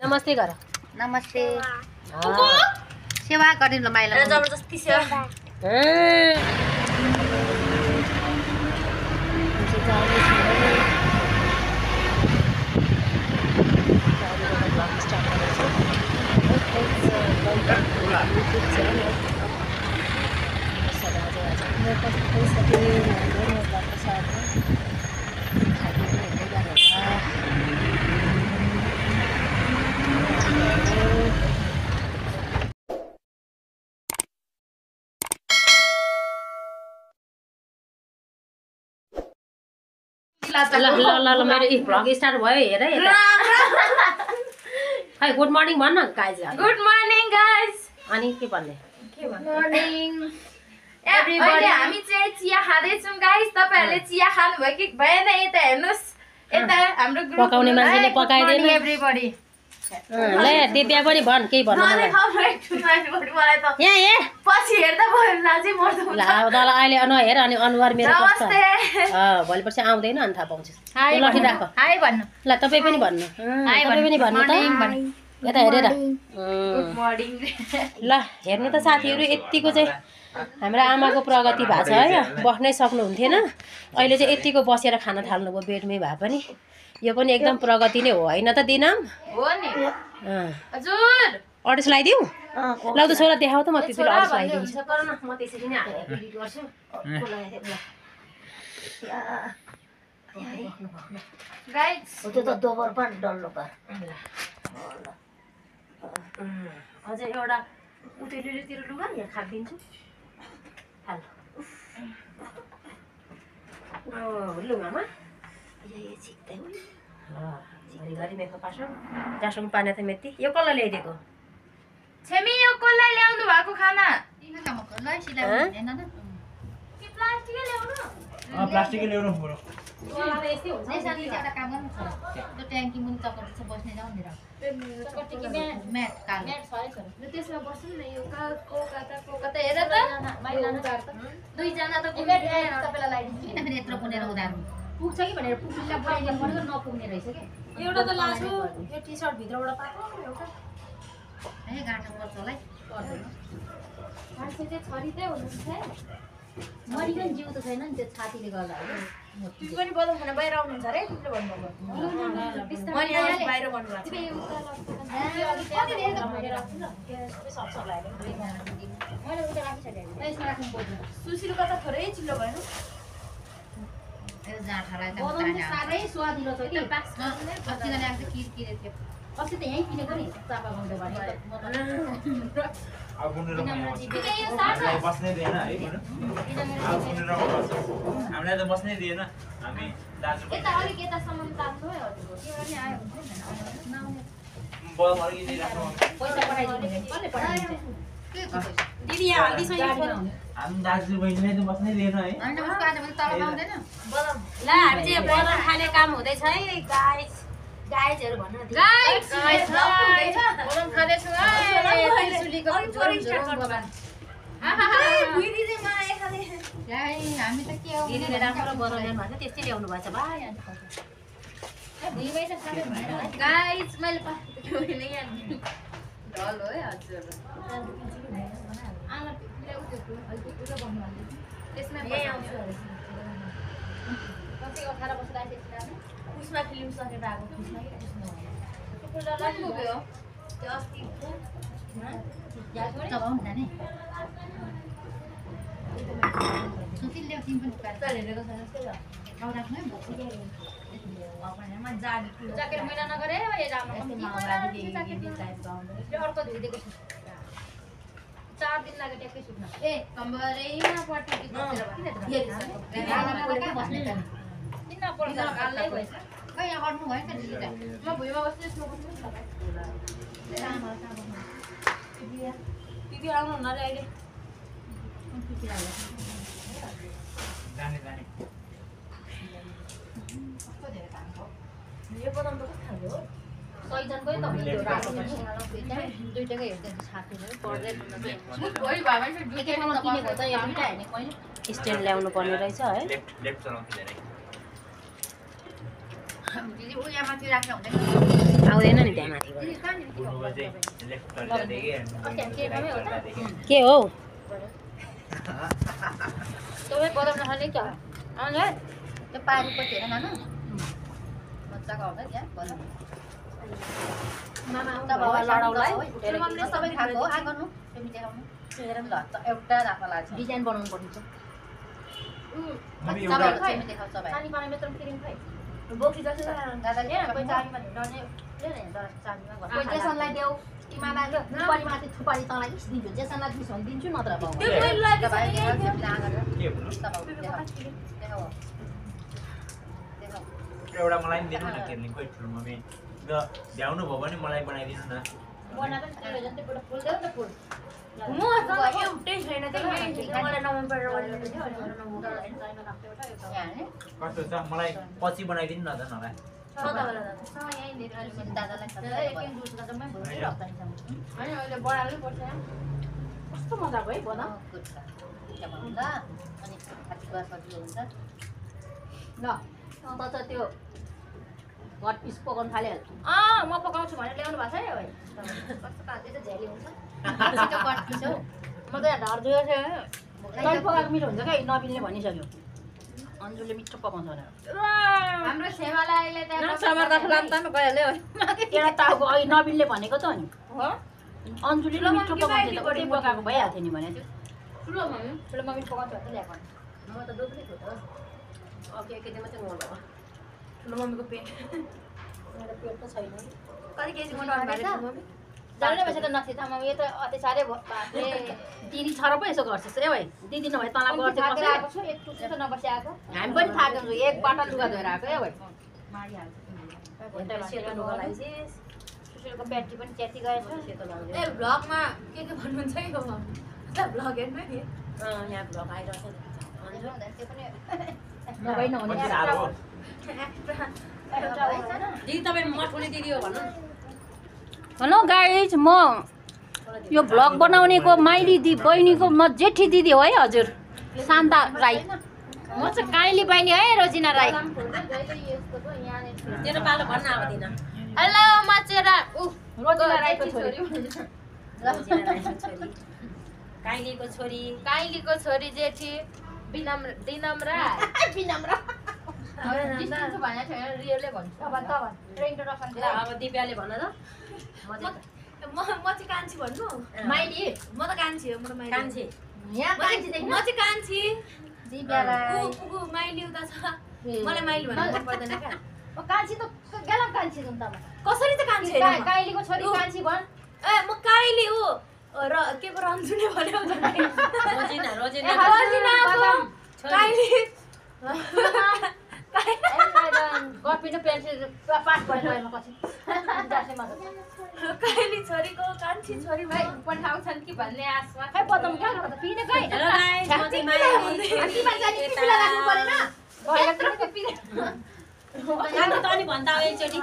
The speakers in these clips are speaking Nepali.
नमस्ते गर। नमस्ते। सेवा गर्ने ल माइला जबरजस्ती सेवा ल मेरो भ्लग स्टार्ट भयो हेर है। खै गुड मर्निङ भन्न गाइज। Good morning guys. अनि के भन्ने? Morning everybody. हामी चाहिँ चिया खाँदैछौँ गाइज। तपाईहरुले चिया खानुभयो कि भएन यता हेर्नुस्। यता हाम्रो ग्रुप पकाउने मान्छेले पकाइदिनु एभ्रीबडी। ले दिव्या पनि भन् केही भन्नु मलाई। यहाँ हे पछि हेर्दा भयो लाजै मर्दो हुन्छ। ल तल अहिले नहेर अनि अनुहार मेरो कस्तो नमस्ते। भोलिपर्सि आउँदैन अनि थाहा पाउँछ। हाय लठी राख। हाय भन्नु। ल तपाईँ पनि भन्नु। हाय तपाईँ पनि भन्नु त। यता हेरेर। Good morning. ल हेर्नु त साथीहरू यतिको चाहिँ हाम्रो आमाको प्रगति भएको छ है। बस्नै सक्नुहुन्थेन अहिले चाहिँ यतिको बसेर खाना थाल्नुभयो बेडमै भए पनि। यो पनि एकदम प्रगति नै हो होइन त दिनम? हो नि हजुर। अडिस लगाइदिउँ? ल त छोरा देखाऊ त म पिपीले अडिस लगाइदिन्छु। म त्यसरी नै एडिट गर्छु। गाइस त्यो त दोबर पनि डल्लो पर। अझै एउटा उतेलीतिर लुगा यहाँ खादिन्छु। हाल लुगामा घरिघरि मेकअप पार्छ। जासुङ पाने त मेथी यो कसलाई ल्याइदिएको? छेमी यो कसलाई ल्याउनु भएको खाना? प्लास्टिकै ल्याउनु पर्यो। एउटा काम गर्नु छ त्यो ट्याङ्की मुनि चकटी बस्ने जाउँ नि र चकटी कि म्याट कालो म्याट छ है सर त्यसमा बस्नु न। यो कोका हेर त दुई जना त तपाईलाई लगाइदिन्छु किनभने यत्रो पुनेर उधारो पुग्छ कि भनेर पुग्नुलाई बनाइदिनु पर्यो नपुग्ने रहेछ के एउटा त लाछु यो टी-सर्ट भित्रबाट पाएको एउटा है गाँठो पर्छ होला है पर्दैन मान्छे चाहिँ छरिँदै हुनुहुन्छ है। मरिकन जिउ त छैन नि त्यो छातीले गर्दा हो। तिमी पनि बताउँ भने बाहिर आउनुहुन्छ अरे तिमीले भन्नुभयो। मैले बाहिर भन्नुभएको छ। मैले उता राखिसकेको यसमा राख्नु पर्दैन। सुसिलको त थोरै चिल्लो भएन। यो जाँठालाई त साह्रै स्वादिलो छ कि अस्ति ल्याएको त किरकिरे थियो। अस्ति त यहीँ किनेको नि चापा गाउँदै भने अब बुनेर बस्नै दिएन है बुनु। अब बुनेर बस्छ। हामीलाई त बस्नै दिएन। हामी दाजु यता अलिक यतासम्म तान्छु है हजुर। त्यो पनि आयो भने बल अलिकति राख्नु। पैसा पठाइदिनु कसले पठाइदिन्छ दिदी यहाँ हाल्दिछ हामी दाजु बहिनीलाई त बस्नै दिएन है। हैन उसको आज पनि तल पाउँदैन ल हामी चाहिँ बदन खाने काम हुँदैछ है गाइस। गाइजहरु भन्नु न। गाइस बदन खाँदैछु है। त्रिशुलीको चोरी स्टार्ट गर्नु बा। बुइदी चाहिँ माए खाले। हामी त के हो दिदीले राम्रो बदन ल्याउनु भएको त्यस्तै ल्याउनु भएछ भाइ। भुइँमै त खाने भनेर गाइस मैले पाएको नि यहाँ ढल हो है हजुर। आमा पिपीलाई उयो बन्नु भन्दै त्यसमा यही आउँछु कति 18 वर्ष आइसकेपछि उसमा फिल्म सकेर आएको उसमा के त्यसमा कुन मुभी हो त्यो अस्ति चबाउनु जाने सुतिल ल्याउ तिमी पनि उकाएर चल हेरेको छैन के ल आउ राख्नु है भोक अपनामा जाने ज्याकेट मैला नगरे ए राम्रो माओवादी देखि टाइपको आउँदै त्यो अर्को धुइदिएको छु 4 दिन लाग्यो ट्याक्कै सुत्न ए कम्बरैमा पट्टी के बस्ने त किन पर्छ कालै भएछ खै यहाँ गर्नु भयो नि त दिदी म भुइँमा बस्छु यसमा बस्छु दिदी आउनु न रे अहिले। जाने जाने कस्तो धेरै काम हो यो बदन त कस्तो खाले हो सैजनकै त हो त्यो रातो पनि दुईटैकै हेर्दै छातीले पर्दैन भोलि भयो भने दुईटै ठाउँमा किनेको त यो दुईटा हेर्ने मैले स्ट्यान्ड ल्याउनु पर्ने रहेछ है। लेफ्ट चलाउँछु धेरै। दिदी उ यहाँ माथि राख्न हुँदैन आउँदैन नि त्यहाँ माथि बुढोको चाहिँ लेफ्ट तर्दादेखि राइट तर्दादेखि के हो तपाईँ बनाउन खाने क्या आउनु है त्यो पानीपट्टि हेर खानु मजाको आउँछ त्यहाँ बनाउनु मम्मीले सबै खाएको आ गर्नु तिमी देखाउनु ल त एउटा राख्न लाग्छ डिजाइन बनाउनु पर्छ देखाउँछ पानी पानीमा त क्रिम खै बोकी जस्तो दादाले कोही चाबीमा डर्ने कोही जेसनलाई देऊ कि मामा थुपारी माथि थुपारी तँलाई दिन्छु जेसनलाई दिन्छु भने दिन्छु नत्र अब एउटा मलाई पनि दिनु न केर्लिङ खोइ ठुलो मम्मी ल भ्याउनु भयो भने मलाई बनाइदिनु न म त एउटै छैन मलाई नोभेम्बर कस्तो छ मलाई पछि बनाइदिनु न त नभए कस्तो मजाको है बना ल त त्यो घट पिस पकाउनु थालिहाल्छ म पकाउँछु भनेर ल्याउनु भएको छ है कस्तो काँचै त झ्याली हुन्छ म त यहाँ ढाड दुखेको थियो तैँले पकाएको मिठो हुन्छ क्या नबिनले भनिसक्यो अन्जुले मिठो पकाउँछ भनेर हाम्रो सेवालाई एउटा टाउको अघि नबिनले भनेको त नि अन्जुले मिठो पकाउँछ त उतै पकाएको भइहाल्थ्यो नि भनेको थियो ठुलो मम्मी पकाउँछ भने ल्याएको म त दुख्ने थियो त के मात्रै नहुनु भयो ठुलो मम्मीको पेट मेरो पेट त छैन कति केजी मोटाउनु भएको छ मम्मी जाने भएछ त नथिए त मम्मी यो त अति साह्रै बाफ्रे दिदी छोरा पो यसो गर्छस् रे भाइ दिदी नभए तँलाई गर्थ्यो कसरी आएको छु एक टुच्चो त नबसी आएको हामी पनि थाकेको छु एक बाटो लुगा धोएर आएको है भाइ सेतो लुगा लगाइसिस सुशीलको ब्याट्री पनि च्याति गएछ सेतो लगाउँदै ए भ्लगमा के भन्नुहुन्छ है यो भ्लग हेर्नु नि यहाँ भ्लग आइरहेको छ त्यो पनि नभई नहुने साह्रो हो दिदी तपाईँ म ठुली दिदी हो भन्नु हेलो गाइज म यो भ्लग बनाउनेको माइली दि बहिनीको म जेठी दिदी हो है हजुर शान्ता राई म चाहिँ काइली बहिनी है रोजिना राई तेरो पालो भन्न अब दिन हेलो माचेरा रोजिना राईको छोरी काइलीको छोरी काइलीको छोरी जेठी दिनम्रा डिस्टेन्स भनेको छैन रियलै भन्छु अब इन्ट्रोडक्सन ल अब दिव्याले भन त म चाहिँ कान्छी भन्नु माइली म त कान्छी हो म त माइली कान्छी यहाँ म चाहिँ कान्छी दिव्या राई माइली उता छ मलाई माइली भन्नु मन पर्दैन क्या कान्छी त गेलम कान्छी हुन् त कसरी त कान्छी होइन म? काइलीको छोरी कान्छी भन् ए म काइली हो र के पो रन्जुले भन्यो रोजिना रोजिना रन्जुनाको काइली गपिनु पेन्सिल पास गरेर पछि काइली छोरीको कान्छी छोरी खै पठाउँछन् कि भन्ने आशमा खै पदम क्या त पिने खै हेलो गाइस म चाहिँ माइली कान्छी त अनि भन्दा अब एकचोटि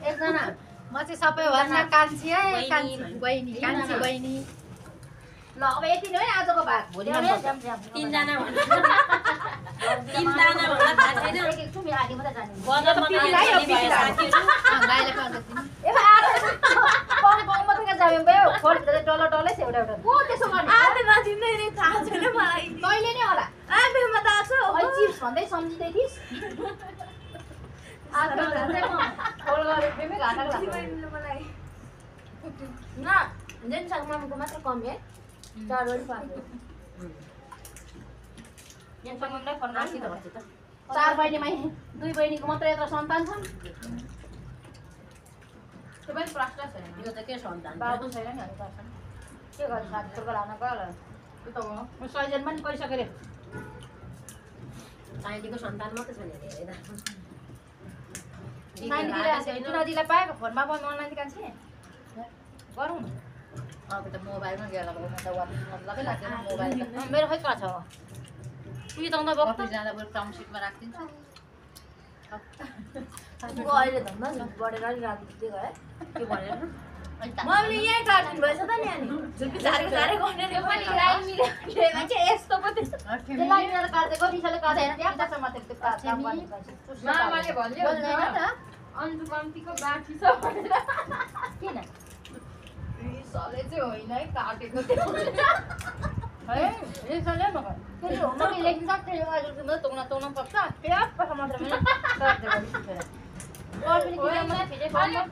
एकजना म चाहिँ सबैभन्दा कान्छी है कान्छी बहिनी कान्छी बहिनी ल अब यति नै है आजको भाग भोलि तीनजना भन्नु तीनजना भन्दा थाहा छैन एकछिन आगे मात्रै जाने बजार मात्रै साथीहरू गाईले ए पङ पङ मात्रै जामे भयो खोल डल डलै छ एउटा एउटा को त्यसो गर्ने आधे नजिन्दै नै थाहा छैन मलाई तैँले नै होला आधेमा थाहा छ अहिले चिप्स भन्दै सम्झिँदै थिइस् आजको चाहिँ म खोल गरेर फेरि घाटा लाग्छ मलाई न जेन सागमाको मात्र कम है चारवटा पाएको यहाँ सँगै फोन गर्छु त भन्छ त चार बहिनीमा दुई बहिनीको मात्रै यत्र सन्तान छन् त्यो पनि प्रश्न छैन यो त के सन्तान बाबु छैन नि अनि पर्छन् के गर्नु साथी टुक्का लान गयो त्यो त हो सयजन पनि गइसक्यो रे साइलीको सन्तान मात्रै छ नि धेरै नदीलाई पाएको फोनमा पनि अनलाइन कान्छे गरौँ अब त मोबाइलमा गेला मतलबै लाग्दैन मोबाइल मेरो खै कहाँ छ उयो त अन्त बक्ति जाँदा बरु टाउनसिपमा राखिदिन्छु अहिले धन्दा बढेर अलिक राखिदिँदै गयो के भनेर मैले यहीँ काटिनु भएछ त नि अनि झुल्पी झारेको झारे गर्ने त्यो पनि लाइन मिलाउने मान्छे यस्तो पो त्यस्तो त्यो लाइन मिलाएर काट्दै गरिसले काट्दैन त्यहाँ मामाले भन्यो अन्जु कम्तीको बाँकी छ भनेर किन रिसले चाहिँ होइन है काटेको त्यो है रिसले मगर त्यो होमवर्क लेख्न सक्छ आज म तोड्न पर्छ त्यो पैसा मात्र मैले गर्दै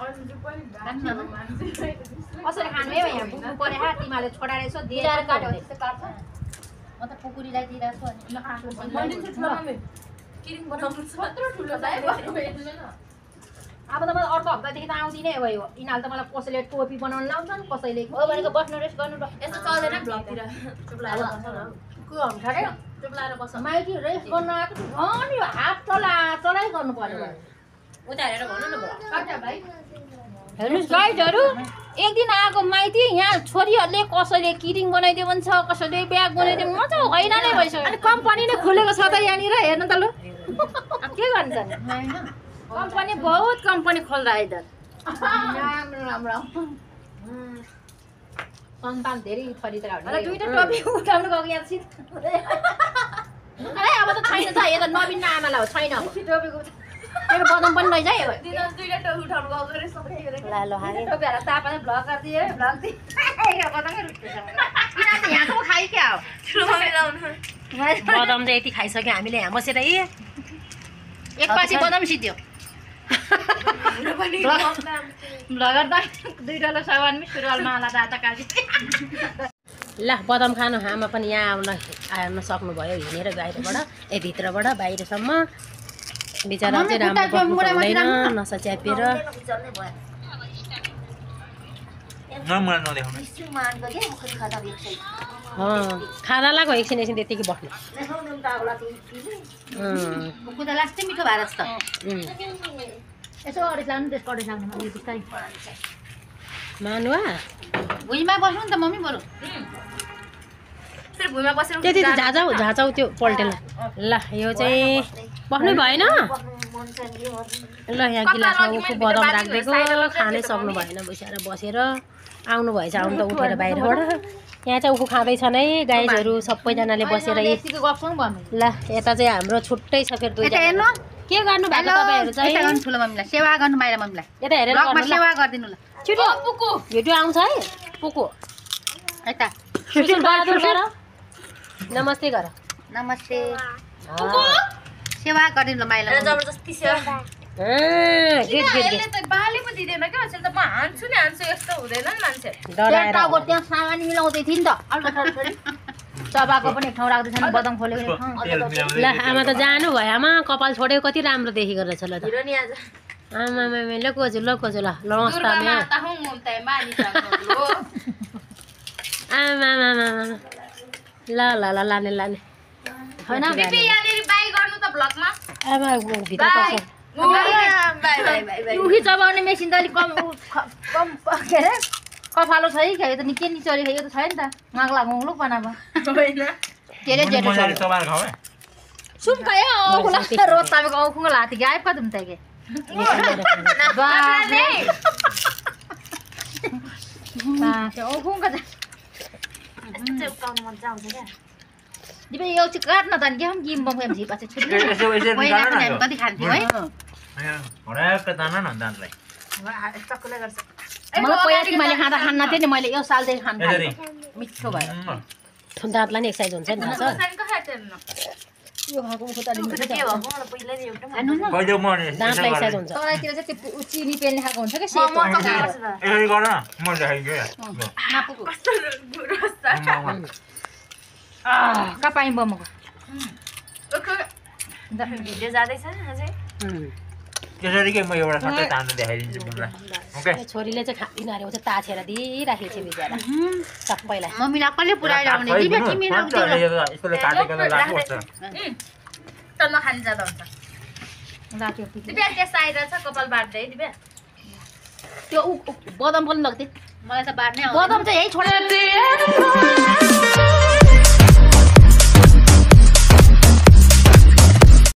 अन्जु पनि कसरी खानु है यहाँ बुझ्नु पर्यो हा तिमीले छोडाएर यसो दिएर काट्यो त्यस्तो काट्छ म त कुकुरीलाई दिइरहेको छु अनि किरिङ बनाउनु कत्रो ठुलो चाहिँ अब त मलाई अर्को हप्तादेखि त आउँदिनै भयो यिनीहरूले त मलाई कसैले टोपी बनाउनु लाउँछन् कसैले हो भनेको बस्नु रेस्ट गर्नु यस्तो चल्दैन ब्लगतिर चुप्लाएर बस्छ न को हुन्छ अरे चुप्लाएर बस्छ माइती रेस्ट गर्न आएको छु अनि हात चलाइ गर्नु पर्यो उता हेरेर भन्नु न काट्या भाइ हेर्नुहोस् गाइजहरू एक दिन आएको माइती यहाँ छोरीहरूले कसैले किरिङ बनाइदियो भन्छ कसैले ब्याग बनाइदियो म त होइन नै भइसक्यो अनि कम्पनी नै खोलेको छ त यहाँनिर हेर्नु त लु के गर्नु कम्पनी बहुत कम्पनी खोल्दा इधर राम्रो सन्तान धेरै थरी त दुईटा टोपी उठाउनु गएको यहाँ सिट अब त छैन त यो त नवीन आमालाई हो छैन टोपीको मेरो बदम पनि लैजायो दुईटा टोपी उठाउनु गएको रे सबै टोपीहरू तापाले भ्लग गरिदियो भ्लग यहाँको खाइ क्या हो बदाम त यति खाइसक्यो हामीले यहाँ बसेर एकपछि बदम सिद्धियो भ्लगर त दुईटा सामानमै सुरुवालमा होला दाता काजी ल बदाम खानु आमा पनि यहाँ आउन सक्नुभयो हिँडेर बाहिरबाट भित्रबाट बाहिरसम्म बिचरा चाहिँ राम्रो बस्नु हुँदैन नसा च्यापेर खाँदा लाग्यो एकछिन त्यतिकै बस्नु कुकुर त लास्टै मिठो भएर छ यसो अडिस लाग्नु त्यसको अडिस लाग्नु बिस्तारै मानुवा भुइँमा बस्नु नि त मम्मी बरु फेरि भुइँमा बसेर त्यति झाँचाउ त्यो पल्टेल ल यो चाहिँ बस्नु भएन ल यहाँ गिलासमा उखु बदाम राखिदिएको खानै सक्नु भएन बसेर आउनु भएछ आउनु त उठेर बाहिरबाट यहाँ चाहिँ उखु खाँदैछन् है गाईहरू सबैजनाले बसेर ल यता चाहिँ हाम्रो छुट्टै छ फेरि दुईजना के गर्नु भएको तपाईँहरू चाहिँ ठुलो मम्मीलाई सेवा गर्नु माइला मम्मीलाई यता हेरेर सेवा गरिदिनु ल छिटो भिडियो आउँछ है पुको यता सुशील बहादुर गर नमस्ते गर नमस्ते सेवा गरिदिनु ल माइला जबरजस्ती सेवा यसले त बाले पो दिँदैन क्या अचेल त म हान्छु नि हान्छु यस्तो हुँदैन नि मान्छे त्यहाँ सामान मिलाउँदै थिएँ नि त चबाको पनि एक ठाउँ राख्दैछ नि बदाम खोलेको ल आमा त जानु भयो आमा कपाल छोडेको कति राम्रो देखेको रहेछ ल त आमा ल कोजु ल नमस्ते आमा ल लाने होइन आमा भित्र पर्छ उखी चबाउने मेसिन त अलिक कम के अरे कफालो छ है क्या यो त निकै निचरी यो त छैन त माग्ला मुग्लुक बनाएको के अरे सुम खायो औखुला रोज तपाईँको औखुको लाती गायब कति हुन्छ के औखुको दिपे यो चाहिँ काट्न त नि के गिम बम झिपा चाहिँ छुट्टी कति खान्थ्यो है मलाई पहिला मैले खाँदा खान्न थिएँ नि मैले यो सालदेखि खान मिठो भयो दाँतलाई नि एक्सर्साइज हुन्छ नि यो खाएको उखु त दाँतलाई एक्सर्साइज हुन्छ तराईतिर चाहिँ त्यो चिनी पेल्ने खाएको हुन्छ क्या कहाँ पाइ बमको भिडियो जाँदैछ अझै छोरीले चाहिँ खाँदिन अरे चाहिँ ताछेर दिइराखेको छ बिचरा सबैलाई मम्मीलाई कसले पुऱ्याइरहने नखाने जाँदा हुन्छ दिव्या त्यस आइरहेछ कपाल बाट्दै दिव्या त्यो बदाम पनि लग्थ्यो मलाई त बाट्नै बदाम चाहिँ यही छोडेर